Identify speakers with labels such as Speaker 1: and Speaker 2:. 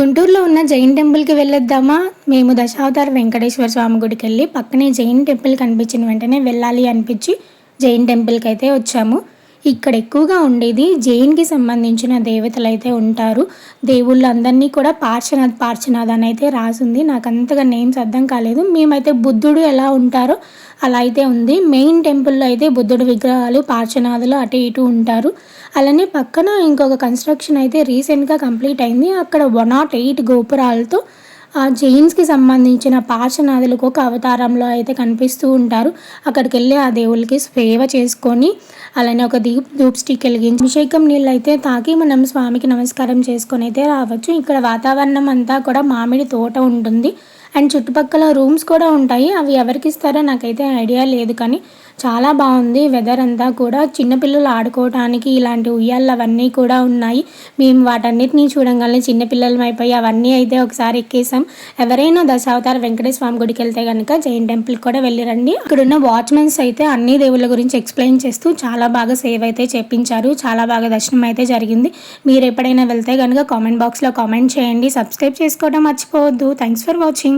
Speaker 1: గుంటూరులో ఉన్న జైన్ టెంపుల్కి వెళ్ళొద్దామా? మేము దశావతార వెంకటేశ్వర స్వామి గుడికి వెళ్ళి పక్కనే జైన్ టెంపుల్ కనిపించిన వెంటనే వెళ్ళాలి అనిపించి జైన్ టెంపుల్కి అయితే వచ్చాము. ఇక్కడ ఎక్కువగా ఉండేది జైన్కి సంబంధించిన దేవతలు అయితే ఉంటారు. దేవుళ్ళు అందరినీ కూడా పార్శ్వనాథ్ అని అయితే రాసింది. నాకు అంతగా నేమ్స్ అర్థం కాలేదు. మేమైతే బుద్ధుడు ఎలా ఉంటారో అలా అయితే ఉంది. మెయిన్ టెంపుల్లో అయితే బుద్ధుడు విగ్రహాలు పార్శ్వనాథులు అటు ఇటు ఉంటారు. అలానే పక్కన ఇంకొక కన్స్ట్రక్షన్ అయితే రీసెంట్గా కంప్లీట్ అయింది. అక్కడ 108 గోపురాలతో ఆ జైన్స్కి సంబంధించిన పార్శ్వనాథులకు ఒక అవతారంలో అయితే కనిపిస్తూ ఉంటారు. అక్కడికి వెళ్ళి ఆ దేవుళ్ళకి సేవ చేసుకొని అలానే ఒక ధూప్ స్టిక్ వెలిగించి అభిషేకం నీళ్ళు అయితే తాకి మనం స్వామికి నమస్కారం చేసుకొని అయితే రావచ్చు. ఇక్కడ వాతావరణం అంతా కూడా మామిడి తోట ఉంటుంది. అండ్ చుట్టుపక్కల రూమ్స్ కూడా ఉంటాయి. అవి ఎవరికి ఇస్తారో నాకైతే ఐడియా లేదు, కానీ చాలా బాగుంది వెదర్ అంతా కూడా. చిన్నపిల్లలు ఆడుకోవడానికి ఇలాంటి ఉయ్యాళ్ళు అవన్నీ కూడా ఉన్నాయి. మేము వాటన్నిటినీ చూడంగానే చిన్నపిల్లలం అయిపోయి అవన్నీ అయితే ఒకసారి ఎక్కేసాం. ఎవరైనా దశావతార వెంకటేశ్వర స్వామి గుడికి వెళ్తే కనుక జైన్ టెంపుల్కి కూడా వెళ్ళిరండి. ఇక్కడున్న వాచ్మెన్స్ అయితే అన్ని దేవుళ్ళ గురించి ఎక్స్ప్లెయిన్ చేస్తూ చాలా బాగా సేవ్ అయితే చేపించారు. చాలా బాగా దర్శనం అయితే జరిగింది. మీరు ఎప్పుడైనా వెళ్తే కనుక కామెంట్ బాక్స్లో కామెంట్ చేయండి. సబ్స్క్రైబ్ చేసుకోవడం మర్చిపోవద్దు. Thanks for watching.